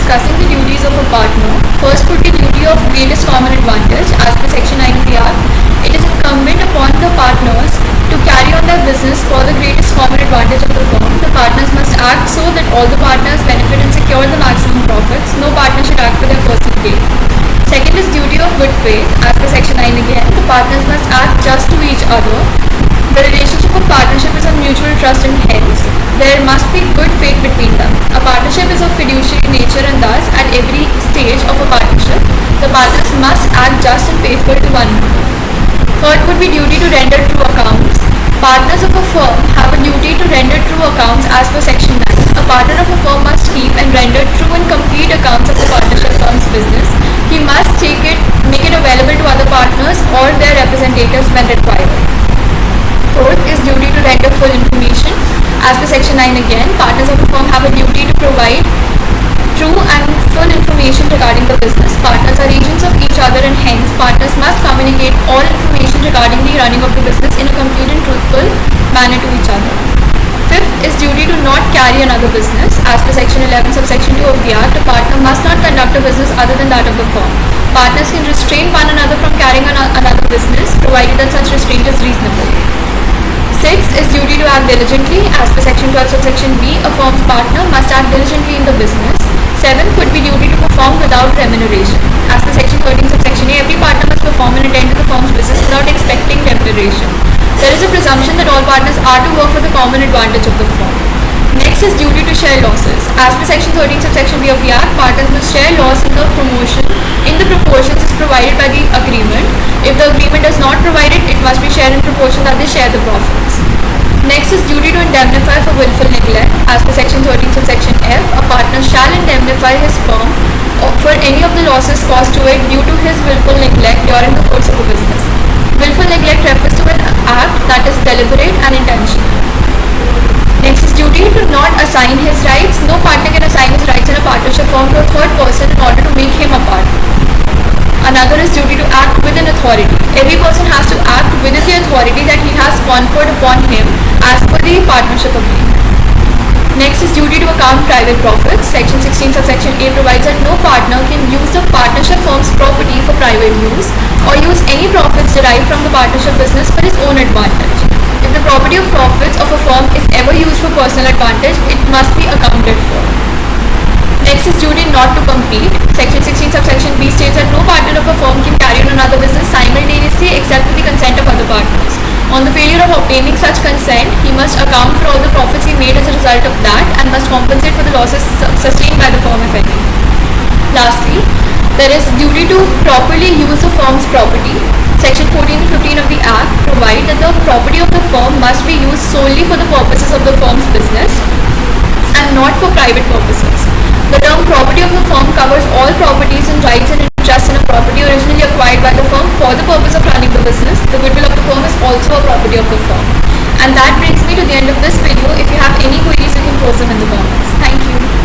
discussing the duties of a partner. First would be duty of greatest common advantage. As per Section 9 of the Act, it is incumbent upon the partners to carry on their business for the greatest common advantage of the firm. The partners must act so that all the partners benefit and secure the maximum profits. No partner should act for their personal gain. Second is duty of good faith. As per Section 9 again, the partners must act just to each other. The relationship of partnership is on mutual trust and hence there must be good faith between them. A partnership is of fiduciary nature and thus at every stage of a partnership, the partners must act just and faithful to one another. Third would be duty to render true accounts. Partners of a firm have a duty to render true accounts as per Section 9. A partner of a firm must keep and render true and complete accounts of the partnership firm's business. He must make it available to other partners or their representatives when required. Fourth is duty to render full information. As per Section 9 again, partners of a firm have a duty to provide true and full information regarding the business. Partners are agents of each other and hence partners must communicate all information regarding the running of the business in a complete and truthful manner to each other. Fifth is duty to not carry another business. As per Section 11 subsection 2 of the Act, a partner must not conduct a business other than that of the firm. Partners can restrain one another from carrying on another business provided that such restraint is reasonable. Sixth is duty to act diligently. As per Section 12 subsection B, a firm's partner must act diligently in the business. Seventh would be duty to perform without remuneration. As per Section 13 subsection A, every partner must perform and attend to the firm's business without expecting remuneration. There is a presumption that all partners are to work for the common advantage of the firm. Next is duty to share losses. As per Section 13 subsection B of the Act, partners must share loss in the proportions as provided by the agreement. If the agreement does not provide it, it must be shared in proportion that they share the profits. Next is duty to indemnify for willful neglect. As per Section 13 subsection F, a partner shall indemnify his firm for any of the losses caused to it due to his willful neglect during the course of the business. Willful neglect refers to an act that is deliberate and intentional. Next is duty to not assign his rights. No partner can assign his rights in a partnership firm to a third person in order to make him a partner. Another is duty to act with an authority. Every person has to act within the authority that he has conferred upon him as per the partnership agreement. Next is duty to account private profits. Section 16 subsection A provides that no partner can use the partnership firm's property for private use or use any profits derived from the partnership business for his own advantage. If the property of profits of a firm is ever used for personal advantage, it must be accounted for. Next is duty not to compete. Section 16 subsection B states that no partner of a firm can carry on another business simultaneously except with the consent of other partners. On the failure of obtaining such consent, he must account for all the profits he made as a result of that and must compensate for the losses sustained by the firm if any. Lastly, there is duty to properly use the firm's property. Section 14 and 15 of the Act provide that the property of the firm must be used solely for the purposes of the firm's business and not for private purposes. The term property of the firm covers all properties and rights and interests in a property originally acquired by the firm for the purpose of running the business. The goodwill of the firm is also a property of the firm. And that brings me to the end of this video. If you have any queries, you can post them in the comments. Thank you.